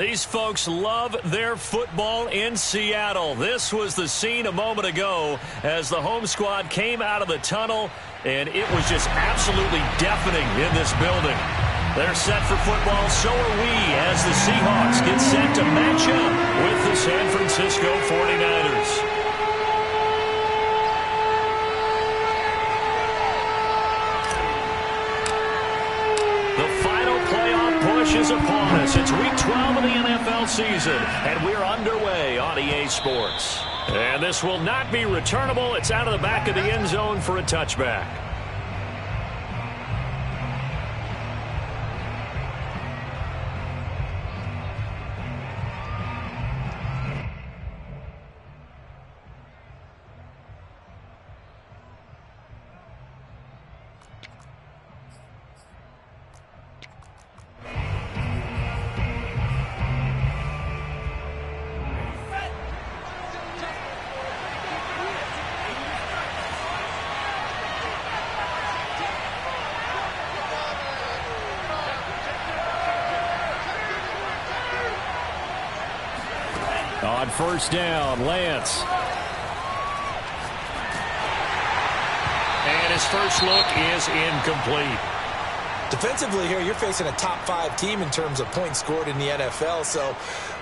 These folks love their football in Seattle. This was the scene a moment ago as the home squad came out of the tunnel, and it was just absolutely deafening in this building. They're set for football, so are we, as the Seahawks get set to match up with the San Francisco 49ers. Is upon us. It's week 12 of the NFL season, and we're underway on EA Sports. And this will not be returnable. It's out of the back of the end zone for a touchback. On first down, Lance. And his first look is incomplete. Defensively here, you're facing a top 5 team in terms of points scored in the NFL. So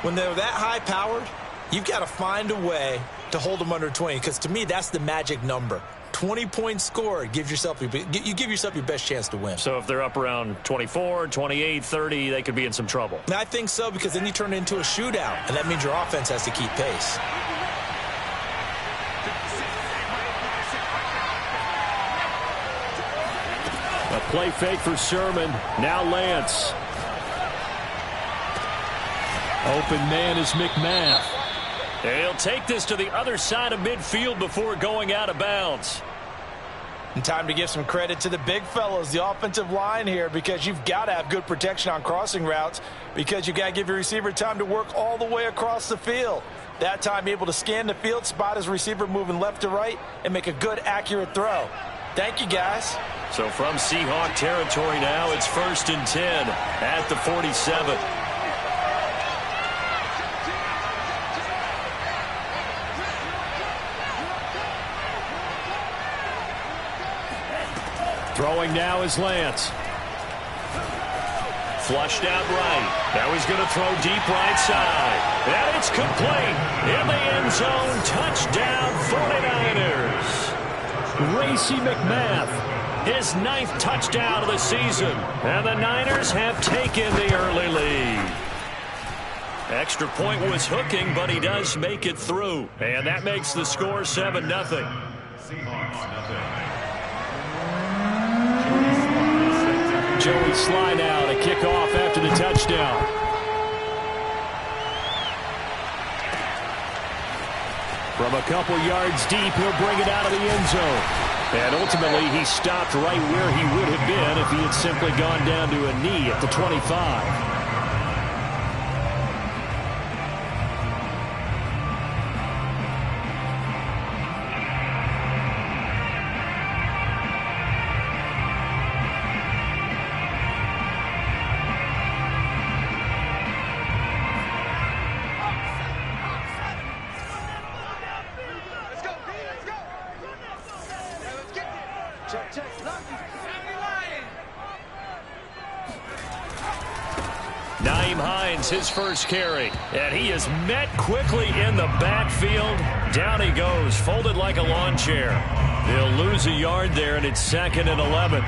when they're that high-powered, you've got to find a way to hold them under 20. Because to me, that's the magic number. 20 points scored, you give yourself your best chance to win. So if they're up around 24, 28, 30, they could be in some trouble. I think so, because then you turn it into a shootout, and that means your offense has to keep pace. A play fake for Sermon. Now Lance. Open man is McMath. He'll take this to the other side of midfield before going out of bounds. And time to give some credit to the big fellows, the offensive line here, because you've got to have good protection on crossing routes, because you've got to give your receiver time to work all the way across the field. That time, be able to scan the field, spot his receiver moving left to right, and make a good, accurate throw. Thank you, guys. So from Seahawk territory now, it's 1st and 10 at the 47. Throwing now is Lance. Flushed out right. Now he's going to throw deep right side. And it's complete. In the end zone. Touchdown 49ers. Racey McMath. His 9th touchdown of the season. And the Niners have taken the early lead. Extra point was hooking, but he does make it through. And that makes the score 7-0. Joey Sly now to kick off after the touchdown. From a couple yards deep, he'll bring it out of the end zone. And ultimately, he stopped right where he would have been if he had simply gone down to a knee at the 25. His first carry, and he is met quickly in the backfield. Down he goes, folded like a lawn chair. They'll lose a yard there, and it's 2nd and 11.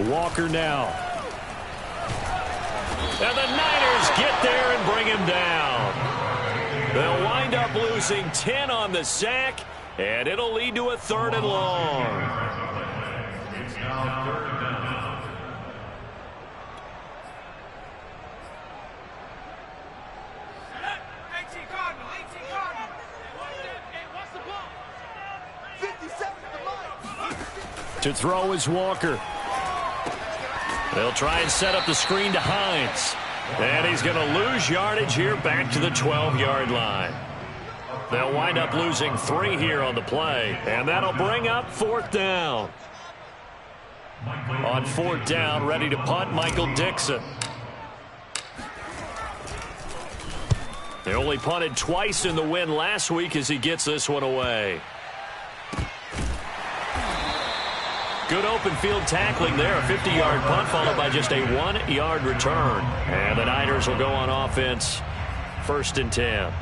Walker now. And the Niners get there and bring him down. They'll wind up losing 10 on the sack, and it'll lead to a 3rd and long. It's now 3rd down. To throw is Walker. They'll try and set up the screen to Hines. And he's going to lose yardage here back to the 12-yard line. They'll wind up losing 3 here on the play. And that'll bring up 4th down. On 4th down, ready to punt, Michael Dixon. They only punted twice in the win last week as he gets this one away. Good open field tackling there. A 50-yard punt followed by just a 1-yard return. And the Niners will go on offense. 1st and 10.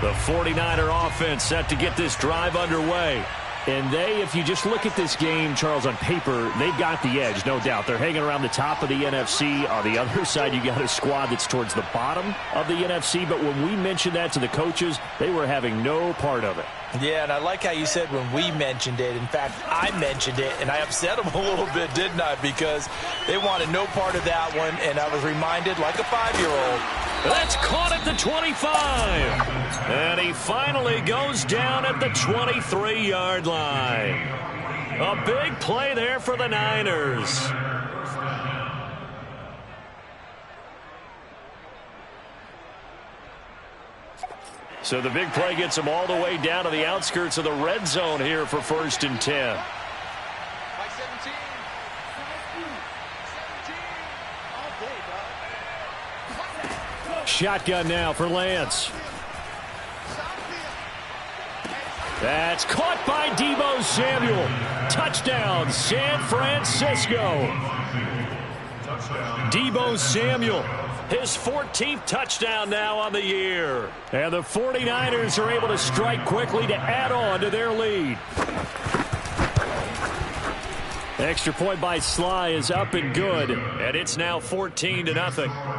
The 49er offense set to get this drive underway. And if you just look at this game, Charles, on paper, they've got the edge, no doubt. They're hanging around the top of the NFC. On the other side, you got a squad that's towards the bottom of the NFC. But when we mentioned that to the coaches, they were having no part of it. Yeah, and I like how you said when we mentioned it. In fact, I mentioned it, and I upset them a little bit, didn't I? Because they wanted no part of that one, and I was reminded like a 5-year-old. That's caught at the 25. And he finally goes down at the 23-yard line. A big play there for the Niners. So the big play gets him all the way down to the outskirts of the red zone here for 1st and 10. Shotgun now for Lance. That's caught by Deebo Samuel. Touchdown, San Francisco. Deebo Samuel, his 14th touchdown now on the year. And the 49ers are able to strike quickly to add on to their lead. Extra point by Sly is up and good. And it's now 14-0.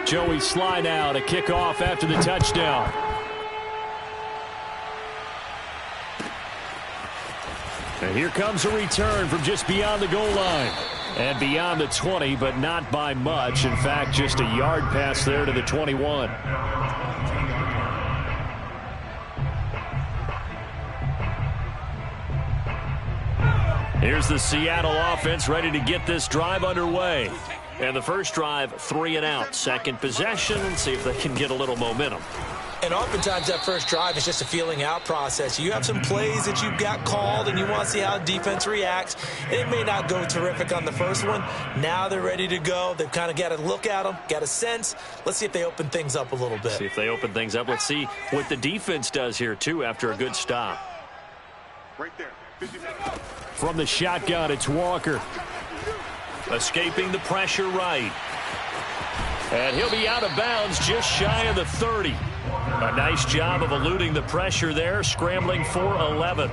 Joey Sly now to kick off after the touchdown. And here comes a return from just beyond the goal line. And beyond the 20, but not by much. In fact, just a yard pass there to the 21. Here's the Seattle offense ready to get this drive underway. And the first drive, 3 and out. Second possession, see if they can get a little momentum. And oftentimes that first drive is just a feeling out process. You have some plays that you've got called and you want to see how defense reacts. It may not go terrific on the first one. Now they're ready to go. They've kind of got to look at them, got a sense. Let's see if they open things up a little bit. See if they open things up. Let's see what the defense does here, too, after a good stop. Right there. From the shotgun, it's Walker. Escaping the pressure right. And he'll be out of bounds just shy of the 30. A nice job of eluding the pressure there, scrambling for 11.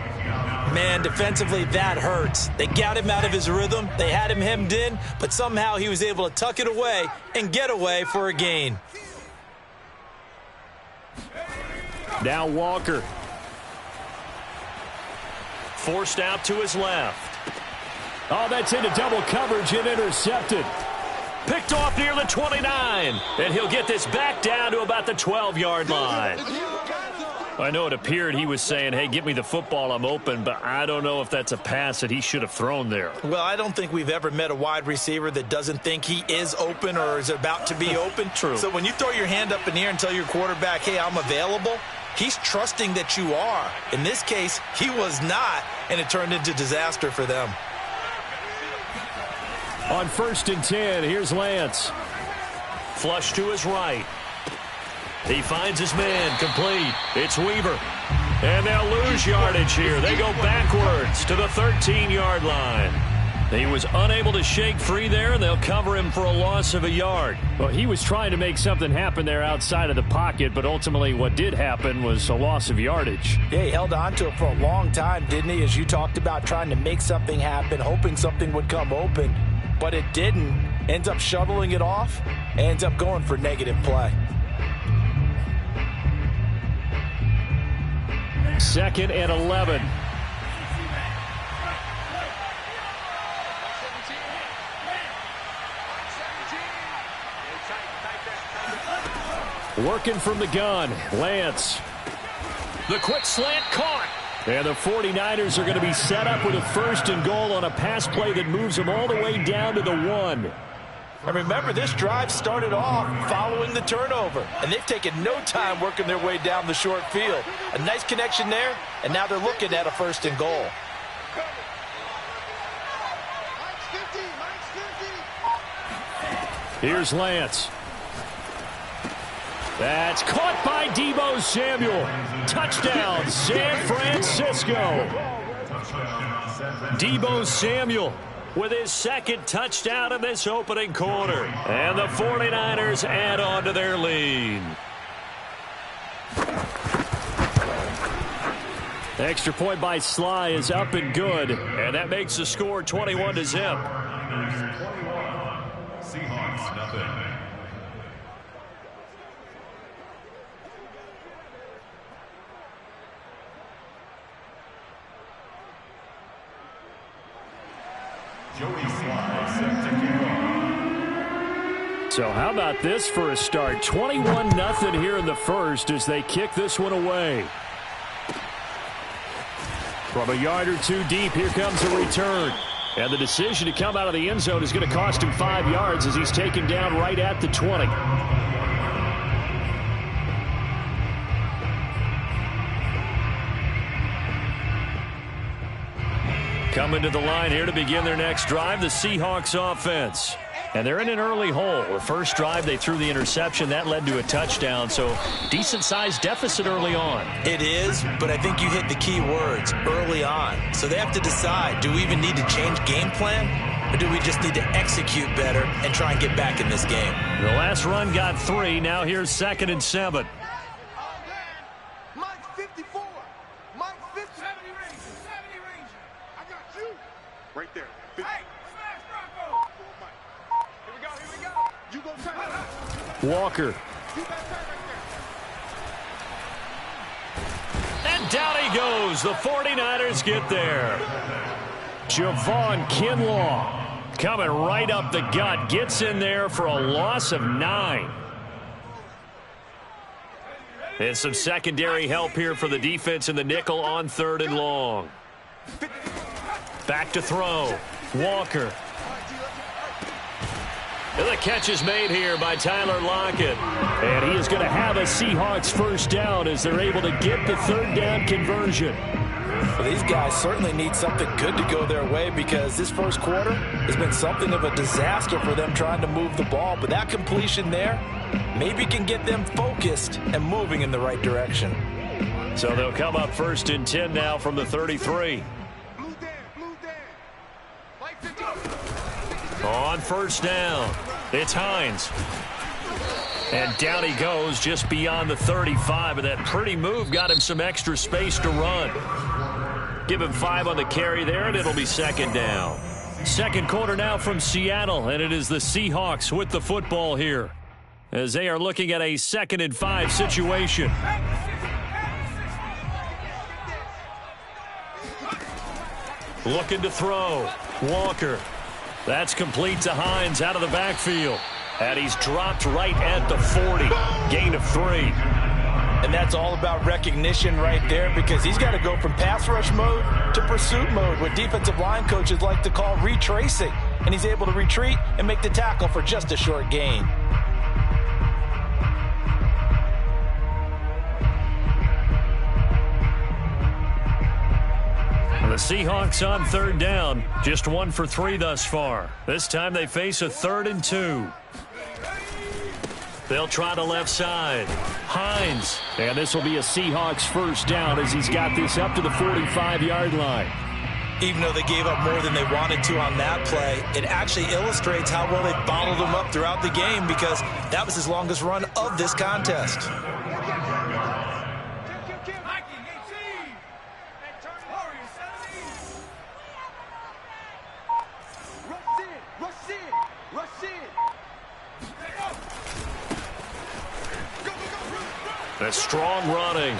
Man, defensively, that hurts. They got him out of his rhythm. They had him hemmed in, but somehow he was able to tuck it away and get away for a gain. Now Walker. Forced out to his left. Oh, that's into double coverage and intercepted. Picked off near the 29. And he'll get this back down to about the 12-yard line. I know it appeared he was saying, hey, get me the football, I'm open, but I don't know if that's a pass that he should have thrown there. Well, I don't think we've ever met a wide receiver that doesn't think he is open or is about to be open. True. So when you throw your hand up in the air and tell your quarterback, hey, I'm available, he's trusting that you are. In this case, he was not, and it turned into disaster for them. On 1st and 10, here's Lance. Flush to his right. He finds his man, complete. It's Weaver. And they'll lose yardage here. They go backwards to the 13-yard line. He was unable to shake free there, and they'll cover him for a loss of a yard. Well, he was trying to make something happen there outside of the pocket, but ultimately what did happen was a loss of yardage. Yeah, he held on to it for a long time, didn't he? As you talked about trying to make something happen, hoping something would come open, but it didn't. Ends up shoveling it off, ends up going for negative play. 2nd and 11. Working from the gun, Lance. The quick slant caught. And the 49ers are going to be set up with a 1st and goal on a pass play that moves them all the way down to the 1. And remember, this drive started off following the turnover, and they've taken no time working their way down the short field. A nice connection there, and now they're looking at a 1st and goal. Here's Lance. That's caught by Deebo Samuel. Touchdown, San Francisco. Deebo Samuel with his 2nd touchdown in this opening quarter. And the 49ers add on to their lead. The extra point by Sly is up and good. And that makes the score 21-0. Seahawks, nothing. So how about this for a start? 21-0 here in the first as they kick this one away. From a yard or 2 deep, here comes a return. And the decision to come out of the end zone is going to cost him 5 yards as he's taken down right at the 20. Coming to the line here to begin their next drive, the Seahawks offense. And they're in an early hole. The first drive, they threw the interception. That led to a touchdown, so decent-sized deficit early on. It is, but I think you hit the key words, early on. So they have to decide, do we even need to change game plan, or do we just need to execute better and try and get back in this game? The last run got 3. Now here's 2nd and 7. Right there. Hey, smash Bronco! Here we go, here we go. You go turn. Walker. And down he goes. The 49ers get there. Javon Kinlaw coming right up the gut. Gets in there for a loss of 9. And some secondary help here for the defense in the nickel on 3rd and long. Back to throw. Walker. And the catch is made here by Tyler Lockett. And he is going to have a Seahawks 1st down as they're able to get the 3rd down conversion. Well, these guys certainly need something good to go their way because this first quarter has been something of a disaster for them trying to move the ball. But that completion there maybe can get them focused and moving in the right direction. So they'll come up 1st and 10 now from the 33. On 1st down, it's Hines. And down he goes just beyond the 35, and that pretty move got him some extra space to run. Give him 5 on the carry there, and it'll be 2nd down. 2nd quarter now from Seattle, and it is the Seahawks with the football here as they are looking at a 2nd and 5 situation. Looking to throw. Walker. That's complete to Hines out of the backfield. And he's dropped right at the 40. Gain of 3. And that's all about recognition right there because he's got to go from pass rush mode to pursuit mode, what defensive line coaches like to call retracing. And he's able to retreat and make the tackle for just a short gain. The Seahawks on 3rd down, just 1 for 3 thus far. This time they face a 3rd and 2. They'll try to left side. Hines. And this will be a Seahawks 1st down as he's got this up to the 45-yard line. Even though they gave up more than they wanted to on that play, it actually illustrates how well they bottled him up throughout the game because that was his longest run of this contest. The strong running.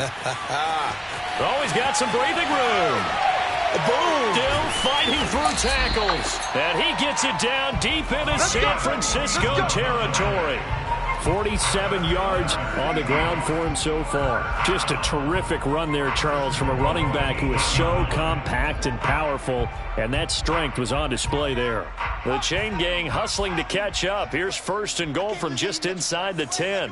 Always got some breathing room. Boom. Still fighting through tackles. And he gets it down deep into San Francisco territory. 47 yards on the ground for him so far. Just a terrific run there, Charles, from a running back who is so compact and powerful, and that strength was on display there. The chain gang hustling to catch up. Here's 1st and goal from just inside the 10.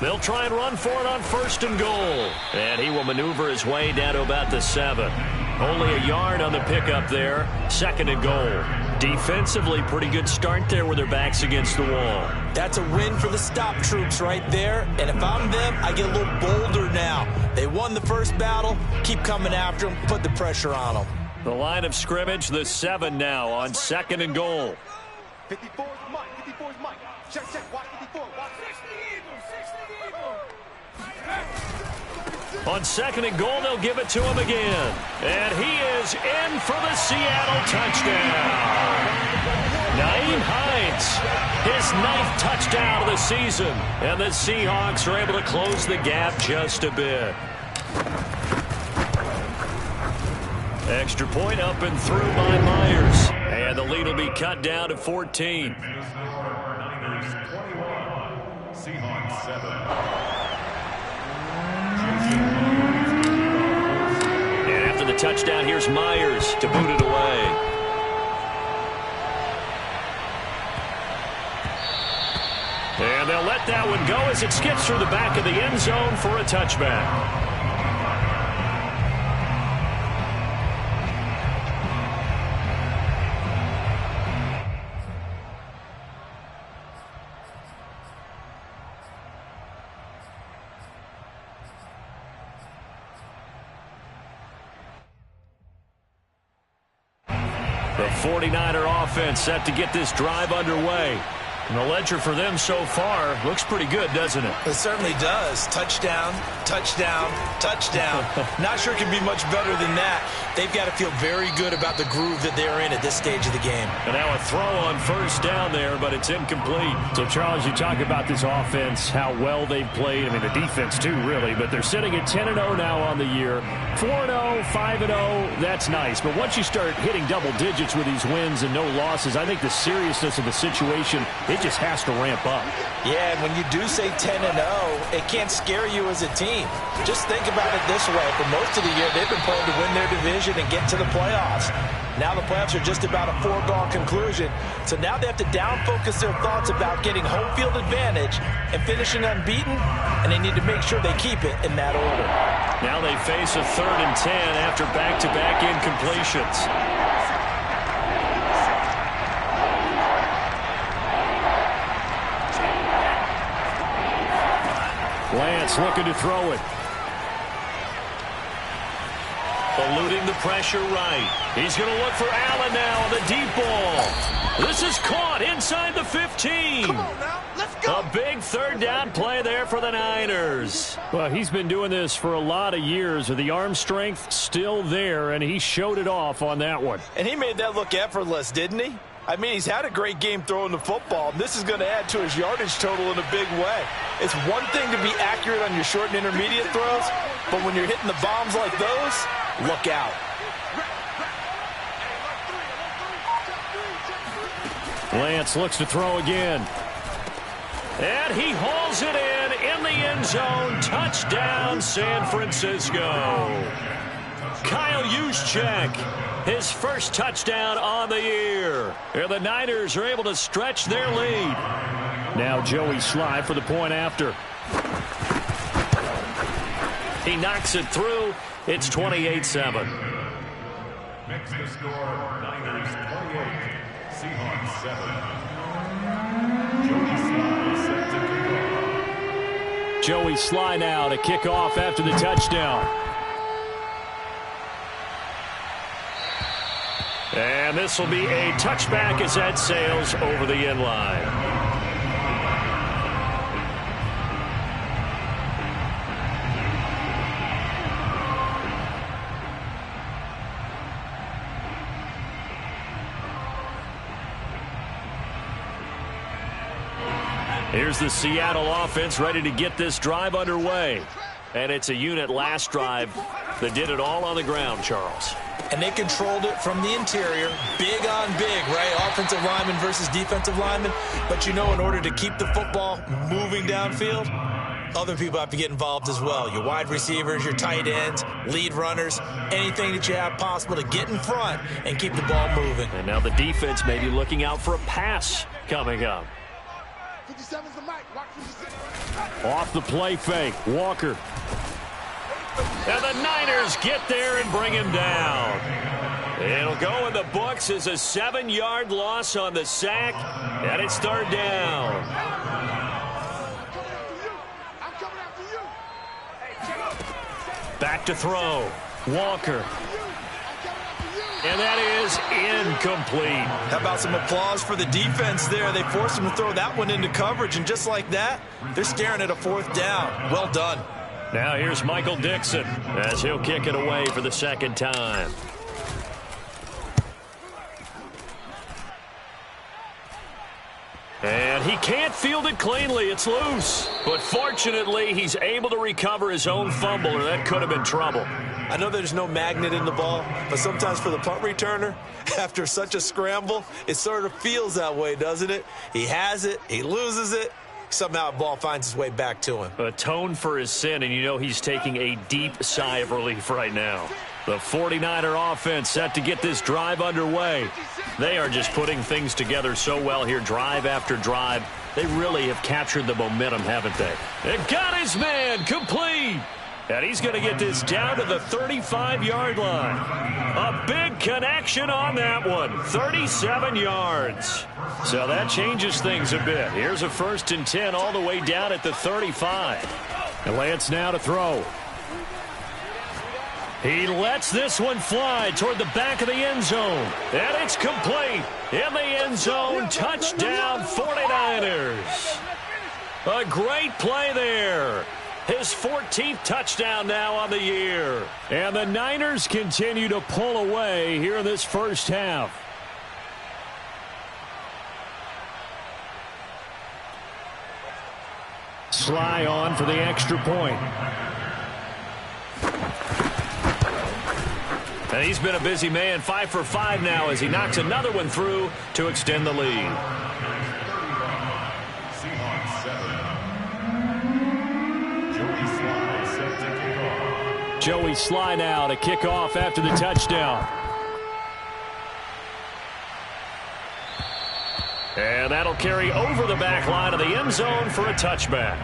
They'll try and run for it on 1st and goal. And he will maneuver his way down to about the 7. Only a yard on the pickup there. 2nd and goal. Defensively, pretty good start there with their backs against the wall. That's a win for the stop troops right there. And if I'm them, I get a little bolder now. They won the first battle. Keep coming after them. Put the pressure on them. The line of scrimmage, the 7 now on 2nd and goal. 54 is Mike. 54 is Mike. Check, watch 54. Watch 60 Eagles. 60 Eagles. On 2nd and goal, they'll give it to him again. And he is in for the Seattle touchdown. Nyheim Hines, his 9th touchdown of the season. And the Seahawks are able to close the gap just a bit. Extra point up and through by Myers. And the lead will be cut down to 14. Seahawks 7. And after the touchdown, here's Myers to boot it away. And they'll let that one go as it skips through the back of the end zone for a touchback. The 49er offense set to get this drive underway. And the ledger for them so far looks pretty good, doesn't it? It certainly does. Touchdown, touchdown, touchdown. Not sure it can be much better than that. They've got to feel very good about the groove that they're in at this stage of the game. And now a throw on 1st down there, but it's incomplete. So, Charles, you talk about this offense, how well they've played. I mean, the defense, too, really. But they're sitting at 10-0 now on the year. 4-0, 5-0, that's nice. But once you start hitting double digits with these wins and no losses, I think the seriousness of the situation, it just has to ramp up. Yeah, and when you do say 10-0, it can't scare you as a team. Just think about it this way. For most of the year, they've been playing to win their division and get to the playoffs. Now the playoffs are just about a foregone conclusion. So now they have to down-focus their thoughts about getting home field advantage and finishing unbeaten, and they need to make sure they keep it in that order. Now they face a 3rd and 10 after back-to-back incompletions. Lance looking to throw it. Eluding the pressure right. He's going to look for Allen now on the deep ball. This is caught inside the 15. Come on now, let's go. A big 3rd down play there for the Niners. Well, he's been doing this for a lot of years. With the arm strength still there, and he showed it off on that one. And he made that look effortless, didn't he? I mean, he's had a great game throwing the football. This is going to add to his yardage total in a big way. It's one thing to be accurate on your short and intermediate throws, but when you're hitting the bombs like those, look out. Lance looks to throw again. And he hauls it in the end zone. Touchdown, San Francisco. Kyle Juszczyk, his 1st touchdown on the year. And the Niners are able to stretch their lead. Now Joey Sly for the point after. He knocks it through. It's 28-7. Next to score, Niners 28, Seahawks 7. Joey Sly set to kick off. Joey Sly now to kick off after the touchdown. And this will be a touchback as that sails over the end line. Here's the Seattle offense ready to get this drive underway. And it's a unit last drive that did it all on the ground, Charles. And they controlled it from the interior, big on big, right? Offensive lineman versus defensive lineman. But you know, in order to keep the football moving downfield, other people have to get involved as well. Your wide receivers, your tight ends, lead runners, anything that you have possible to get in front and keep the ball moving. And now the defense may be looking out for a pass coming up. 57's the mic. Watch 57. Off the play fake, Walker. And the Niners get there and bring him down. It'll go in the books as a 7-yard loss on the sack, and it's third down. I'm coming after you. Back to throw, Walker. And that is incomplete. How about some applause for the defense there? They forced him to throw that one into coverage, and just like that, they're staring at a fourth down. Well done. Now here's Michael Dixon as he'll kick it away for the second time. And he can't field it cleanly. It's loose. But fortunately, he's able to recover his own fumble, or that could have been trouble. I know there's no magnet in the ball, but sometimes for the punt returner, after such a scramble, it sort of feels that way, doesn't it? He has it, he loses it, somehow the ball finds its way back to him. Atone for his sin, and you know he's taking a deep sigh of relief right now. The 49er offense set to get this drive underway. They are just putting things together so well here, drive after drive. They really have captured the momentum, haven't they? They got his man complete. And he's going to get this down to the 35-yard line. A big connection on that one. 37 yards. So that changes things a bit. Here's a 1st and 10 all the way down at the 35. And Lance now to throw. He lets this one fly toward the back of the end zone. And it's complete. In the end zone, touchdown 49ers. A great play there. His 14th touchdown now on the year. And the Niners continue to pull away here in this first half. Sly on for the extra point. And he's been a busy man, 5 for 5 now as he knocks another one through to extend the lead. Joey Sly now to kick off after the touchdown. And that'll carry over the back line of the end zone for a touchback.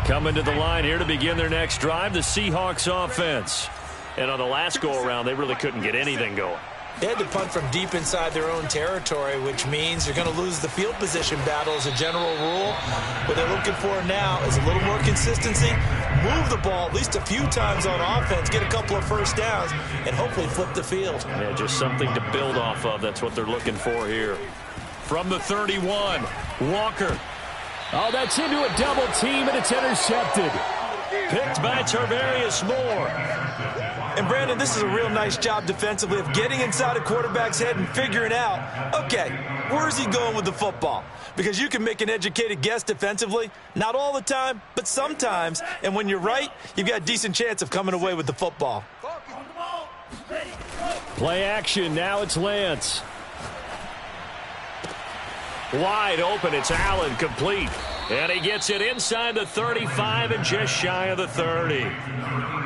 Coming to the line here to begin their next drive, the Seahawks offense. And on the last go-around, they really couldn't get anything going. They had to punt from deep inside their own territory, which means you're going to lose the field position battle as a general rule. What they're looking for now is a little more consistency, move the ball at least a few times on offense, get a couple of first downs, and hopefully flip the field. Yeah, just something to build off of. That's what they're looking for here. From the 31, Walker. Oh, that's into a double team, and it's intercepted. Picked by Tarvarius Moore. And, Brandon, this is a real nice job defensively of getting inside a quarterback's head and figuring out, okay, where's he going with the football? Because you can make an educated guess defensively, not all the time, but sometimes. And when you're right, you've got a decent chance of coming away with the football. Play action. Now it's Lance. Wide open. It's Allen, complete. And he gets it inside the 35 and just shy of the 30.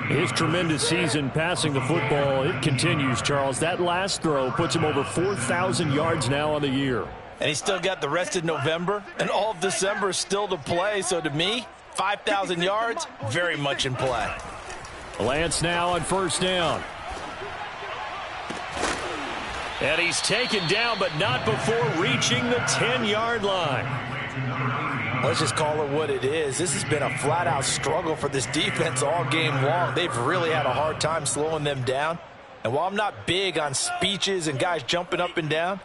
His tremendous season passing the football, it continues, Charles. That last throw puts him over 4,000 yards now on the year. And he's still got the rest of November and all of December still to play. So to me, 5,000 yards, very much in play. Lance now on first down. And he's taken down, but not before reaching the 10-yard line. Let's just call it what it is. This has been a flat-out struggle for this defense all game long. They've really had a hard time slowing them down. And while I'm not big on speeches and guys jumping up and down,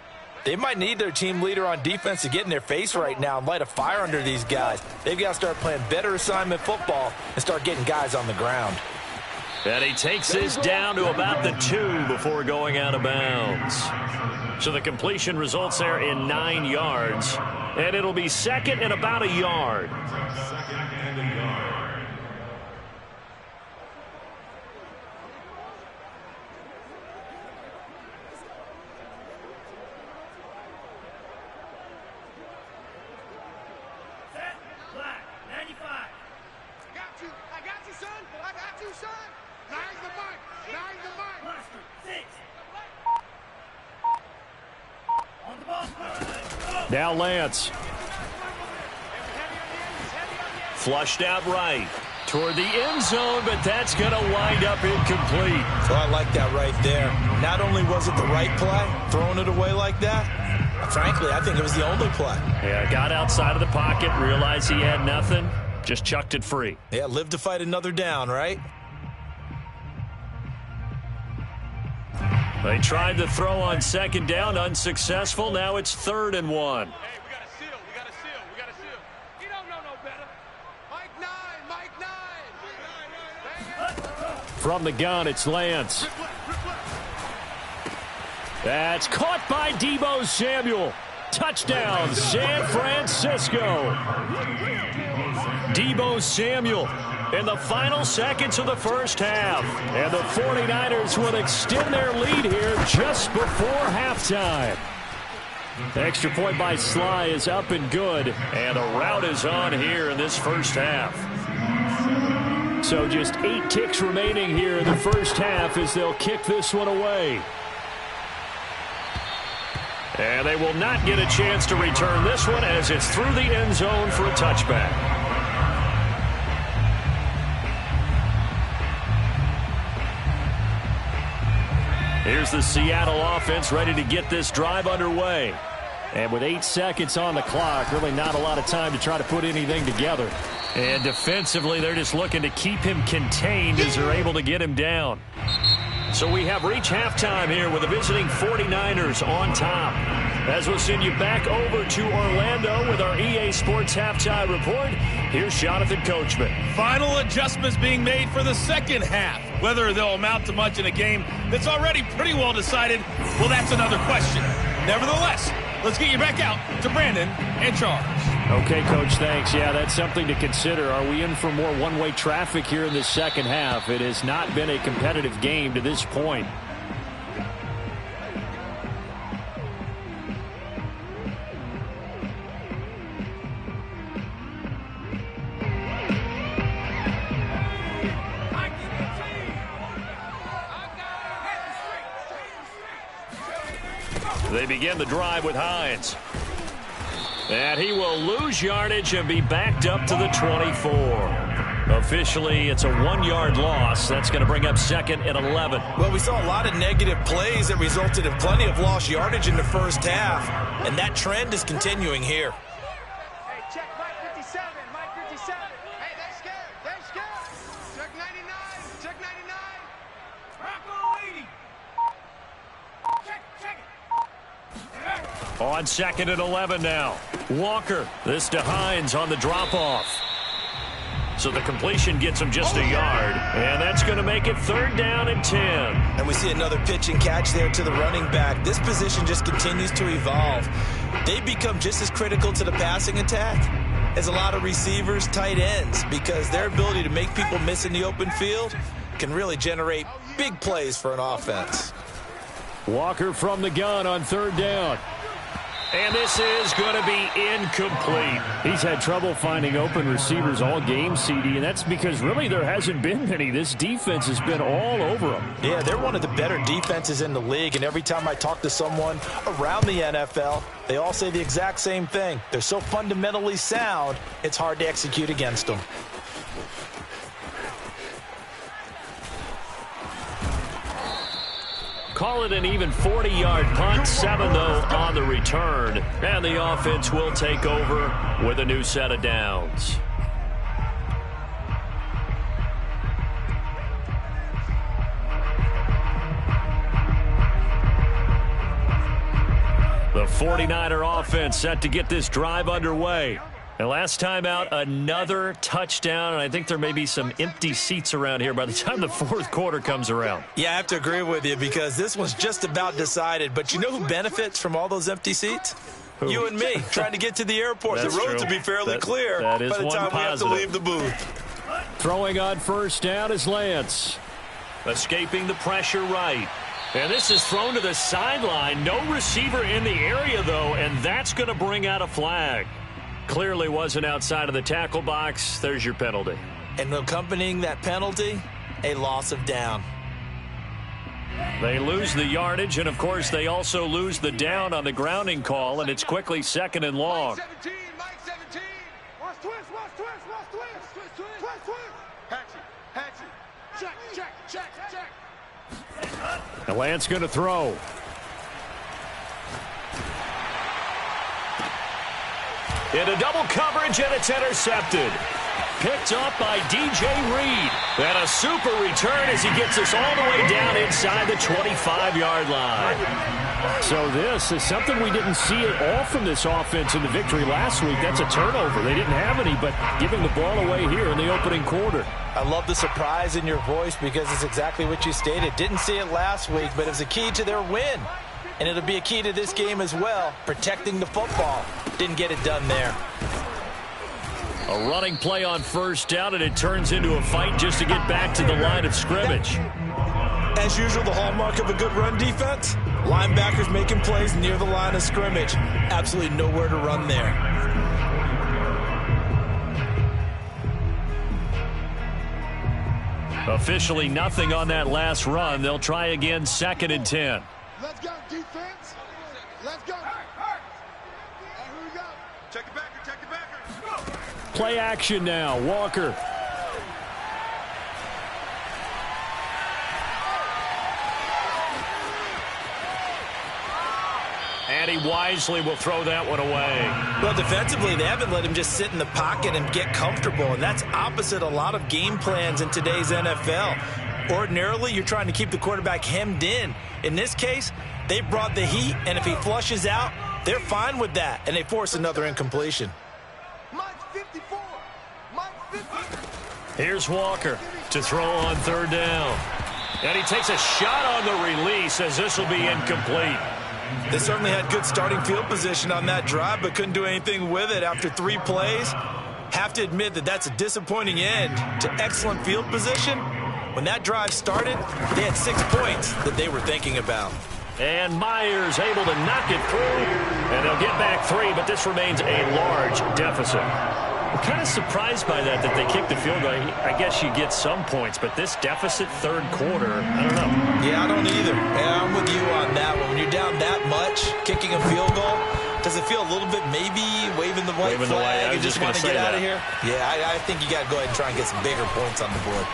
they might need their team leader on defense to get in their face right now and light a fire under these guys. They've got to start playing better assignment football and start getting guys on the ground. And he takes this down to about the 2 before going out of bounds. So the completion results there in 9 yards. And it'll be second and about a yard. Now Lance. Flushed out right toward the end zone, but that's going to wind up incomplete. So I like that right there. Not only was it the right play, throwing it away like that, frankly, I think it was the only play. Yeah, got outside of the pocket, realized he had nothing, just chucked it free. Yeah, live to fight another down, right? They tried to throw on second down, unsuccessful. Now it's 3rd and 1. Hey, we got to seal. We got to seal. We got to seal. He don't know no better. Mike 9. Mike 9. From the gun, it's Lance. That's caught by Deebo Samuel. Touchdown, San Francisco. Deebo Samuel in the final seconds of the first half. And the 49ers will extend their lead here just before halftime. The extra point by Sly is up and good. And a rout is on here in this first half. So just 8 ticks remaining here in the first half as they'll kick this one away. And they will not get a chance to return this one as it's through the end zone for a touchback. Here's the Seattle offense ready to get this drive underway. And with 8 seconds on the clock, really not a lot of time to try to put anything together. And defensively, they're just looking to keep him contained as they're able to get him down. So we have reached halftime here with the visiting 49ers on top. As we'll send you back over to Orlando with our EA Sports Halftime Report, here's Jonathan Coachman. Final adjustments being made for the second half. Whether they'll amount to much in a game that's already pretty well decided, well, that's another question. Nevertheless, let's get you back out to Brandon and Charles. Okay, Coach, thanks. Yeah, that's something to consider. Are we in for more one-way traffic here in the second half? It has not been a competitive game to this point. They begin the drive with Hines. And he will lose yardage and be backed up to the 24. Officially, it's a 1-yard loss. That's going to bring up 2nd and 11. Well, we saw a lot of negative plays that resulted in plenty of lost yardage in the first half, and that trend is continuing here. Hey, check Mike 57. Mike 57. Hey, they're scared. They're scared. Check 99. Check 99. Rocco 80. Check it. On 2nd and 11 now. Walker. This to Hines on the drop-off. So the completion gets him just a yard. And that's going to make it 3rd down and 10. And we see another pitch and catch there to the running back. This position just continues to evolve. They become just as critical to the passing attack as a lot of receivers, tight ends, because their ability to make people miss in the open field can really generate big plays for an offense. Walker from the gun on 3rd down. And this is going to be incomplete. He's had trouble finding open receivers all game, CD, and that's because really there hasn't been many. This defense has been all over them. Yeah, they're one of the better defenses in the league, and every time I talk to someone around the NFL, they all say the exact same thing. They're so fundamentally sound, it's hard to execute against them. Call it an even 40-yard punt, 7 though on the return. And the offense will take over with a new set of downs. The 49er offense set to get this drive underway. And last time out, another touchdown, and I think there may be some empty seats around here by the time the fourth quarter comes around. Yeah, I have to agree with you because this one's just about decided. But you know who benefits from all those empty seats? Who? You and me, trying to get to the airport. That's the roads true. will be fairly clear that is by the time one we have to leave the booth. Throwing on first down is Lance. Escaping the pressure right. And this is thrown to the sideline. No receiver in the area, though, and that's going to bring out a flag. Clearly wasn't outside of the tackle box. There's your penalty. And accompanying that penalty, a loss of down. They lose the yardage, and, of course, they also lose the down on the grounding call, and it's quickly 2nd and long. Mike 17, Mike 17. Watch twist, watch twist, watch twist. Twist, twist, twist, twist. Hatchie. Check. The Lance going to throw. Into double coverage, and it's intercepted. Picked up by DJ Reed. And a super return as he gets us all the way down inside the 25-yard line. So this is something we didn't see at all from this offense in the victory last week. That's a turnover. They didn't have any, but giving the ball away here in the opening quarter. I love the surprise in your voice because it's exactly what you stated. Didn't see it last week, but it was a key to their win. And it'll be a key to this game as well, protecting the football. Didn't get it done there. A running play on first down, and it turns into a fight just to get back to the line of scrimmage. As usual, the hallmark of a good run defense, linebackers making plays near the line of scrimmage. Absolutely nowhere to run there. Officially nothing on that last run. They'll try again, 2nd and 10. Let's go, defense. Let's go. Here we go. Check the backer, check the backer. Play action now. Walker. And he wisely will throw that one away. Well, defensively, they haven't let him just sit in the pocket and get comfortable, and that's opposite a lot of game plans in today's NFL. Ordinarily, you're trying to keep the quarterback hemmed in. In this case, they brought the heat, and if he flushes out, they're fine with that, and they force another incompletion. Mike's 54. Mike's 50. Here's Walker to throw on 3rd down. And he takes a shot on the release as this will be incomplete. They certainly had good starting field position on that drive, but couldn't do anything with it after 3 plays. Have to admit that that's a disappointing end to excellent field position. When that drive started, they had 6 points that they were thinking about. And Myers able to knock it through. And they'll get back 3, but this remains a large deficit. I'm kind of surprised by that they kicked the field goal. I guess you get some points, but this deficit 3rd quarter, I don't know. Yeah, I don't either. Yeah, I'm with you on that one. When you're down that much, kicking a field goal, does it feel a little bit maybe waving the white flag and just want to get out of here? Yeah, I think you got to go ahead and try and get some bigger points on the board.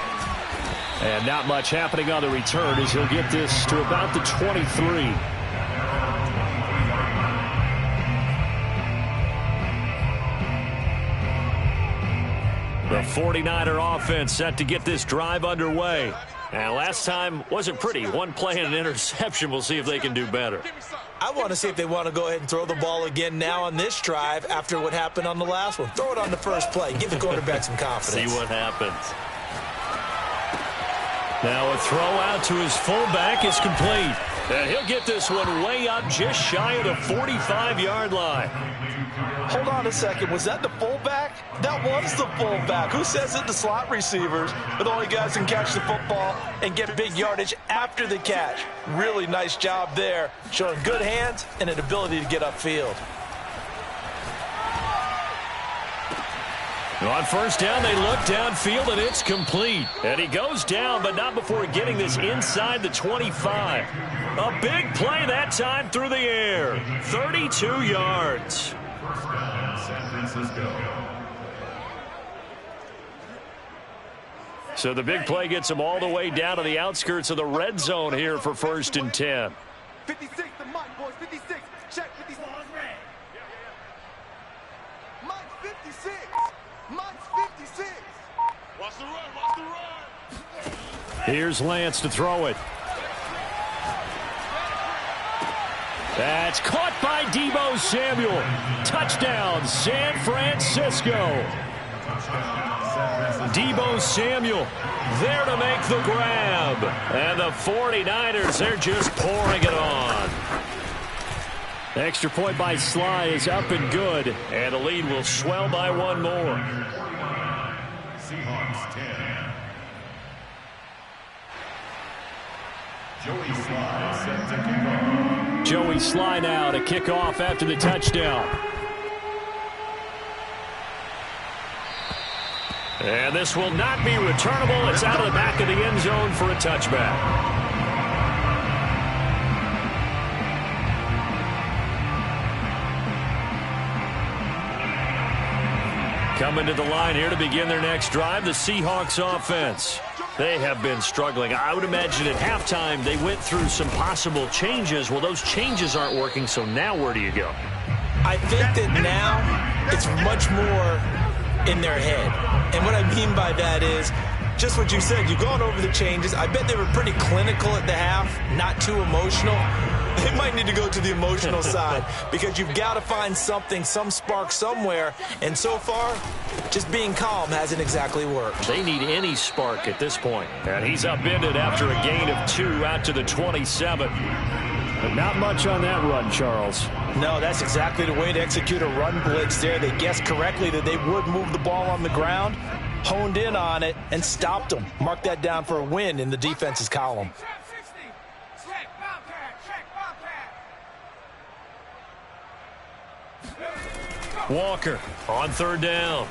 And not much happening on the return as he'll get this to about the 23. The 49er offense set to get this drive underway. And last time wasn't pretty. 1 play and an interception. We'll see if they can do better. I want to see if they want to go ahead and throw the ball again now on this drive after what happened on the last one. Throw it on the first play. Give the quarterback some confidence. See what happens. Now a throw out to his fullback is complete. And he'll get this one way up just shy of the 45-yard line. Hold on a second. Was that the fullback? That was the fullback. Who says it? The slot receivers. But only guys can catch the football and get big yardage after the catch. Really nice job there. Showing good hands and an ability to get upfield. On first down, they look downfield, and it's complete. And he goes down, but not before getting this inside the 25. A big play that time through the air. 32 yards. So the big play gets him all the way down to the outskirts of the red zone here for 1st and 10. 56 to Mike, boys. 56. Check 56. Mike's 56. Mike's 56. Watch the run. Watch the run. Here's Lance to throw it. That's caught by Deebo Samuel. Touchdown, San Francisco. Deebo Samuel there to make the grab. And the 49ers, they're just pouring it on. Extra point by Sly is up and good. And the lead will swell by one more. Seahawks 10. Joey Sly set to kick off. Joey Sly now to kick off after the touchdown. And this will not be returnable. It's out of the back of the end zone for a touchback. Coming to the line here to begin their next drive, the Seahawks offense. They have been struggling. I would imagine at halftime they went through some possible changes. Well, those changes aren't working, so now where do you go? I think that now it's much more in their head. And what I mean by that is just what you said. You've gone over the changes. I bet they were pretty clinical at the half, not too emotional. They might need to go to the emotional side because you've got to find something, some spark somewhere. And so far, just being calm hasn't exactly worked. They need any spark at this point. And he's upended after a gain of 2 out to the 27. But not much on that run, Charles. No, that's exactly the way to execute a run blitz there. They guessed correctly that they would move the ball on the ground, honed in on it, and stopped them. Mark that down for a win in the defense's column. Walker on third down.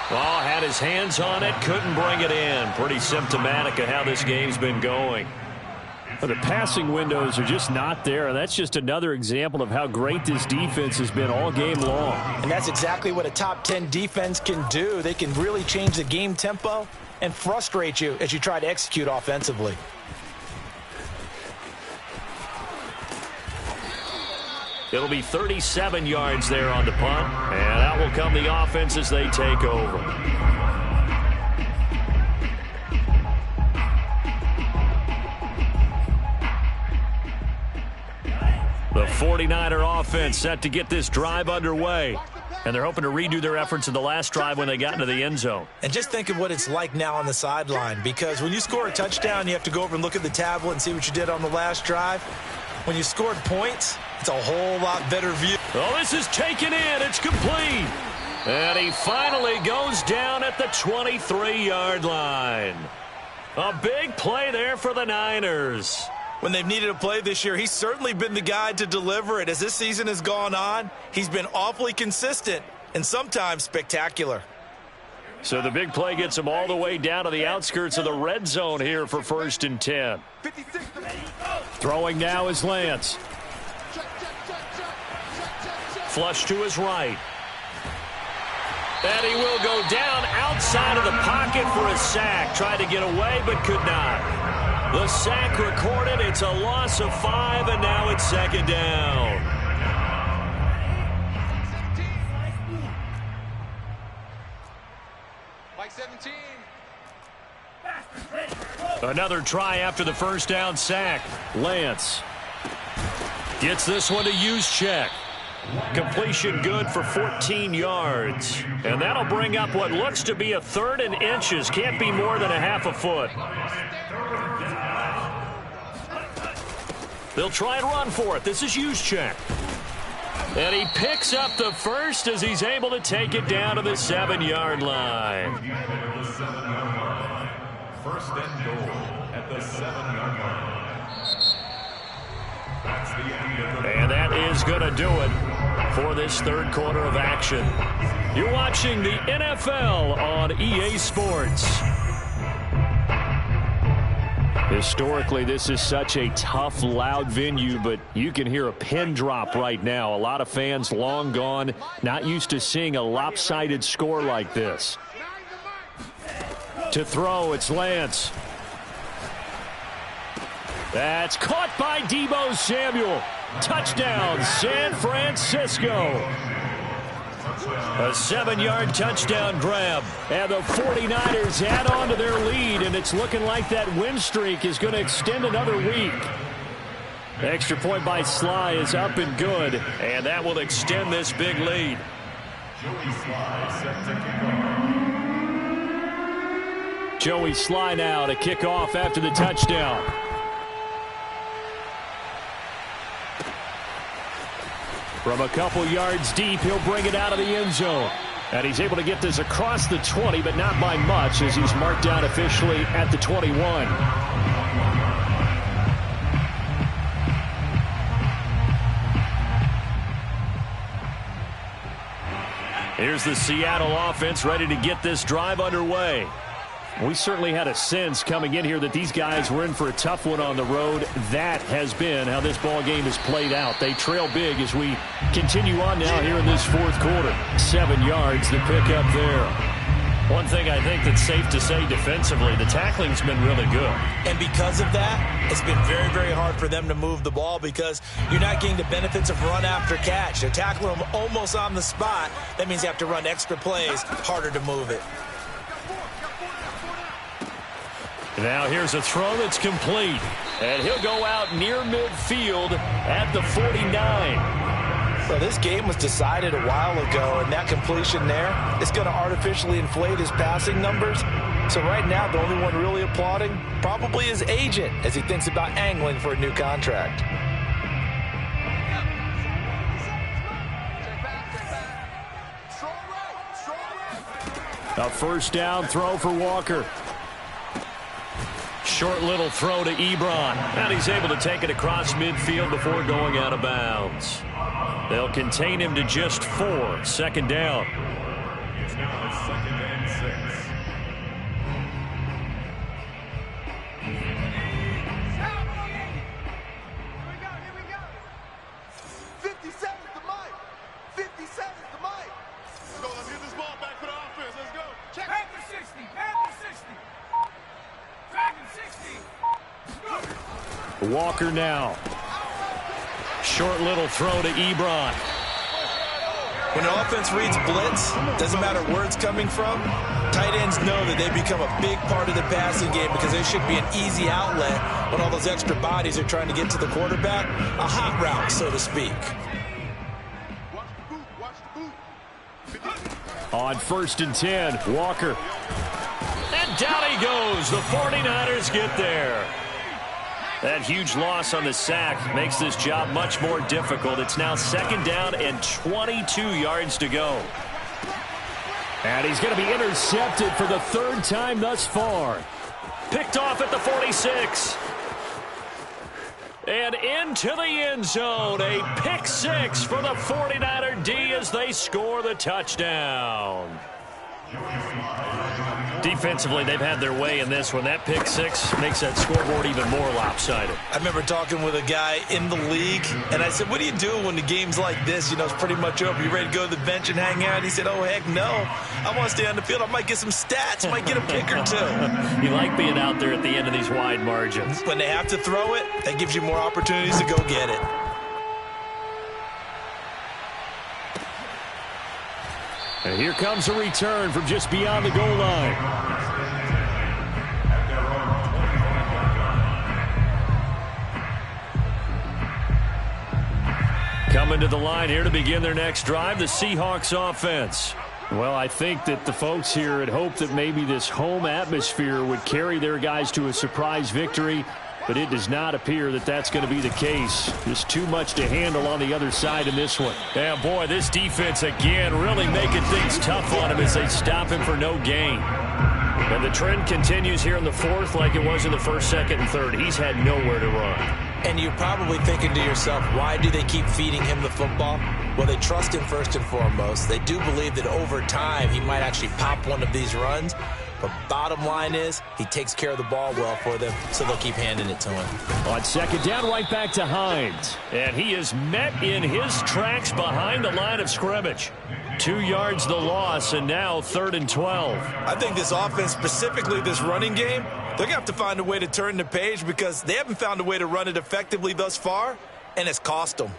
Well, had his hands on it, couldn't bring it in. Pretty symptomatic of how this game's been going. Well, the passing windows are just not there. That's just another example of how great this defense has been all game long. And that's exactly what a top 10 defense can do. They can really change the game tempo and frustrate you as you try to execute offensively. It'll be 37 yards there on the punt, and out will come the offense as they take over. The 49er offense set to get this drive underway, and they're hoping to redo their efforts in the last drive when they got into the end zone. And just think of what it's like now on the sideline, because when you score a touchdown, you have to go over and look at the tablet and see what you did on the last drive. When you scored points, it's a whole lot better view. Oh, this is taken in. It's complete. And he finally goes down at the 23-yard line. A big play there for the Niners. When they've needed a play this year, he's certainly been the guy to deliver it. As this season has gone on, he's been awfully consistent and sometimes spectacular. So the big play gets him all the way down to the outskirts of the red zone here for 1st and 10. Throwing now is Lance. Flush to his right. And he will go down outside of the pocket for a sack. Tried to get away but could not. The sack recorded. It's a loss of 5, and now it's 2nd down. Mike 17. Another try after the first down sack. Lance gets this one to Juszczyk. Completion good for 14 yards. And that'll bring up what looks to be a 3rd and inches. Can't be more than a half a foot. They'll try and run for it. This is Juszczyk. And he picks up the first as he's able to take it down to the 7-yard line. 1st and goal at the 7-yard line. That's the end of the And that is going to do it for this 3rd quarter of action. You're watching the NFL on EA Sports. Historically, this is such a tough, loud venue, but you can hear a pin drop right now. A lot of fans long gone, not used to seeing a lopsided score like this. To throw, it's Lance. That's caught by Deebo Samuel. Touchdown, San Francisco. A 7-yard touchdown grab. And the 49ers add on to their lead, and it's looking like that win streak is going to extend another week. Extra point by Sly is up and good, and that will extend this big lead. Joey Sly set to kick off. Joey Sly now to kick off after the touchdown. From a couple yards deep, he'll bring it out of the end zone. And he's able to get this across the 20, but not by much, as he's marked down officially at the 21. Here's the Seattle offense ready to get this drive underway. We certainly had a sense coming in here that these guys were in for a tough one on the road. That has been how this ball game has played out. They trail big as we continue on now here in this fourth quarter. 7 yards, the pickup there. One thing I think that's safe to say defensively, the tackling's been really good. And because of that, it's been very, very hard for them to move the ball because you're not getting the benefits of run after catch. They're tackling them almost on the spot. That means you have to run extra plays, harder to move it. Now here's a throw that's complete. And he'll go out near midfield at the 49. Well, this game was decided a while ago, and that completion there is going to artificially inflate his passing numbers. So right now, the only one really applauding probably his agent as he thinks about angling for a new contract. A first down throw for Walker. Short little throw to Ebron. And he's able to take it across midfield before going out of bounds. They'll contain him to just 4. Second down. It's now 2nd and 6. Here we go. 57's the mic. 57's the mic. Let's go. Let's get this ball back for the offense. Let's go. Check. Panther 60. Panther 60. Dragon 60. Walker now. Short little throw to Ebron. When an offense reads blitz, doesn't matter where it's coming from, tight ends know that they become a big part of the passing game because there should be an easy outlet when all those extra bodies are trying to get to the quarterback. A hot route, so to speak. On 1st and 10, Walker. And down he goes. The 49ers get there. That huge loss on the sack makes this job much more difficult. It's now 2nd down and 22 yards to go. And he's going to be intercepted for the 3rd time thus far. Picked off at the 46. And into the end zone. A pick 6 for the 49er D as they score the touchdown. Defensively, they've had their way in this one. That pick 6 makes that scoreboard even more lopsided. I remember talking with a guy in the league, and I said, what do you do when the game's like this? You know, it's pretty much over. You ready to go to the bench and hang out? He said, oh, heck no. I want to stay on the field. I might get some stats. Might get a pick or 2. You like being out there at the end of these wide margins. When they have to throw it, that gives you more opportunities to go get it. And here comes a return from just beyond the goal line. Coming to the line here to begin their next drive, the Seahawks offense. Well, I think that the folks here had hoped that maybe this home atmosphere would carry their guys to a surprise victory, but it does not appear that that's going to be the case. Just too much to handle on the other side in this one. Yeah, boy, this defense again really making things tough on him as they stop him for no gain. And the trend continues here in the 4th like it was in the 1st, 2nd, and 3rd. He's had nowhere to run. And you're probably thinking to yourself, why do they keep feeding him the football? Well, they trust him first and foremost. They do believe that over time he might actually pop one of these runs. But bottom line is, he takes care of the ball well for them, so they'll keep handing it to him. On 2nd down, right back to Hines. And he is met in his tracks behind the line of scrimmage. 2 yards the loss, and now 3rd and 12. I think this offense, specifically this running game, they're going to have to find a way to turn the page because they haven't found a way to run it effectively thus far, and it's cost them.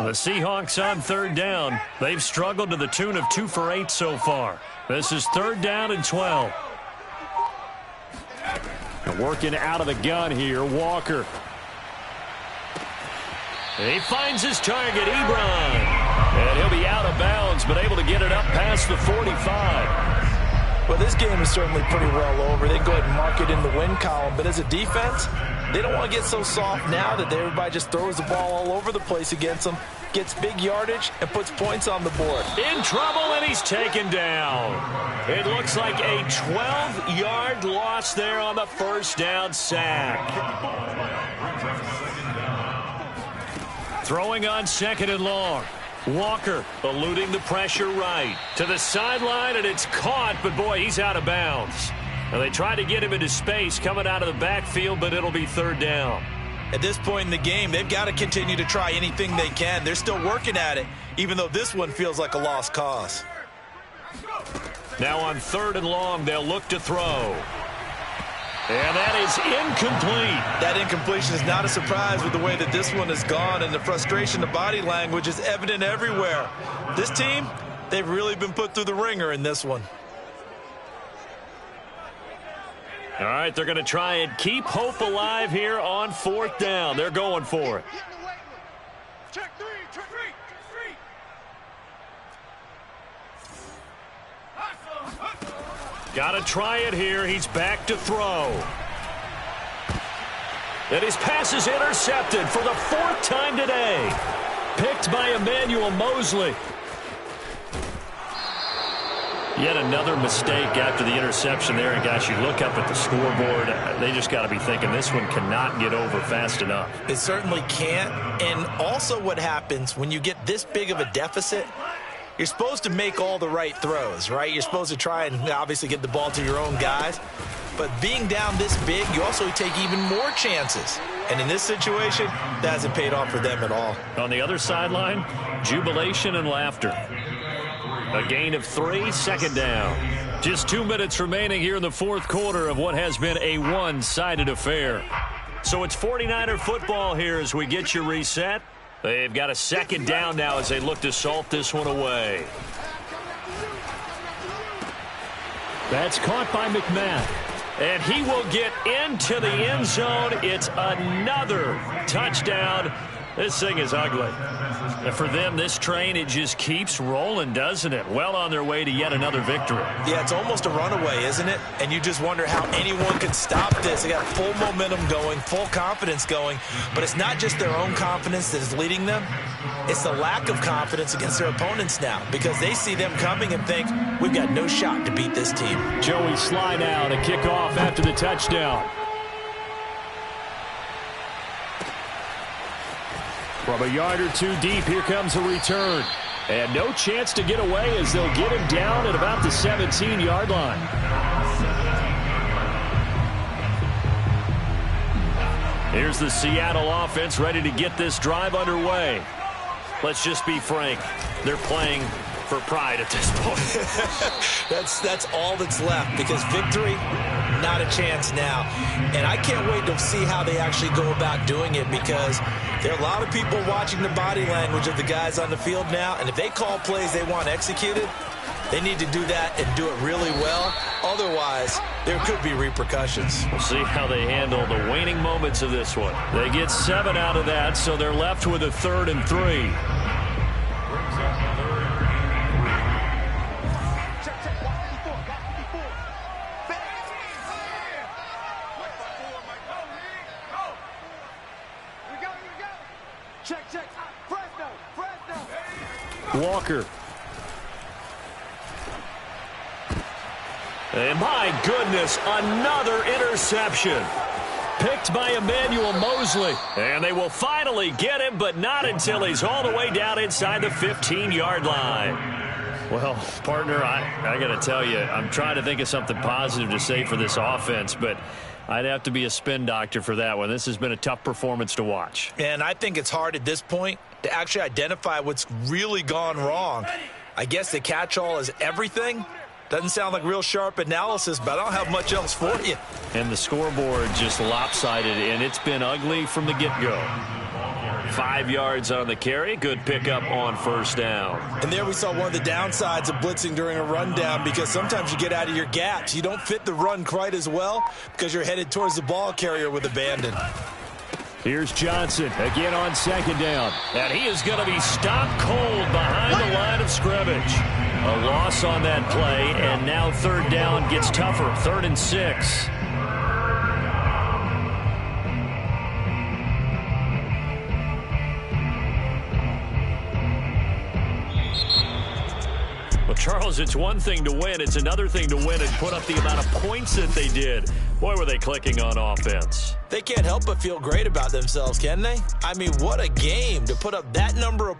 The Seahawks on third down. They've struggled to the tune of 2 for 8 so far. This is 3rd down and 12. Working out of the gun here, Walker. He finds his target, Ebron. And he'll be out of bounds, but able to get it up past the 45. Well, this game is certainly pretty well over. They can go ahead and mark it in the win column. But as a defense, they don't want to get so soft now that everybody just throws the ball all over the place against them, gets big yardage, and puts points on the board. In trouble, and he's taken down. It looks like a 12-yard loss there on the first down sack. Throwing on 2nd and long. Walker eluding the pressure right. To the sideline, and it's caught, but boy, he's out of bounds. Now they try to get him into space coming out of the backfield, but it'll be 3rd down. At this point in the game, they've got to continue to try anything they can. They're still working at it, even though this one feels like a lost cause. Now on 3rd and long, they'll look to throw. And that is incomplete. That incompletion is not a surprise with the way that this one has gone, and the frustration, the body language is evident everywhere. This team, they've really been put through the ringer in this one. All right, they're going to try and keep hope alive here on 4th down. They're going for it. Check three. Got to try it here. He's back to throw. And his pass is intercepted for the 4th time today. Picked by Emmanuel Mosley. Yet another mistake after the interception there. And, guys, you look up at the scoreboard, they just got to be thinking this one cannot get over fast enough. It certainly can't. And also what happens when you get this big of a deficit, you're supposed to make all the right throws, right? You're supposed to try and obviously get the ball to your own guys. But being down this big, you also take even more chances. And in this situation, that hasn't paid off for them at all. On the other sideline, jubilation and laughter. A gain of 3, 2nd down. Just 2 minutes remaining here in the 4th quarter of what has been a one-sided affair. So it's 49er football here as we get you reset. They've got a 2nd down now as they look to salt this one away. That's caught by McMahon. And he will get into the end zone. It's another touchdown. This thing is ugly. And for them, this train, it just keeps rolling, doesn't it? Well on their way to yet another victory. Yeah, it's almost a runaway, isn't it? And you just wonder how anyone can stop this. They got full momentum going, full confidence going. But it's not just their own confidence that is leading them. It's the lack of confidence against their opponents now because they see them coming and think, we've got no shot to beat this team. Joey Sly now to kick off after the touchdown. From a yard or 2 deep, here comes a return. And no chance to get away as they'll get him down at about the 17-yard line. Here's the Seattle offense ready to get this drive underway. Let's just be frank. They're playing for pride at this point. That's all that's left because victory, not a chance now. And I can't wait to see how they actually go about doing it because there are a lot of people watching the body language of the guys on the field now. And if they call plays they want executed, they need to do that and do it really well. Otherwise, there could be repercussions. We'll see how they handle the waning moments of this one. They get 7 out of that, so they're left with a 3rd and 3. Walker. And my goodness, another interception. Picked by Emmanuel Mosley. And they will finally get him, but not until he's all the way down inside the 15-yard line. Well, partner, I got to tell you, I'm trying to think of something positive to say for this offense, but I'd have to be a spin doctor for that one. This has been a tough performance to watch. And I think it's hard at this point to actually identify what's really gone wrong. I guess the catch-all is everything. Doesn't sound like real sharp analysis, but I don't have much else for you. And the scoreboard just lopsided, and it's been ugly from the get-go. 5 yards on the carry. Good pickup on first down. And there we saw one of the downsides of blitzing during a rundown, because sometimes you get out of your gaps. You don't fit the run quite as well because you're headed towards the ball carrier with abandon. Here's Johnson again on second down. And he is going to be stopped cold behind the line of scrimmage. A loss on that play, and now third down gets tougher. 3rd and 6. Well, Charles, it's one thing to win. It's another thing to win and put up the amount of points that they did. Boy, were they clicking on offense. They can't help but feel great about themselves, can they? I mean, what a game to put up that number of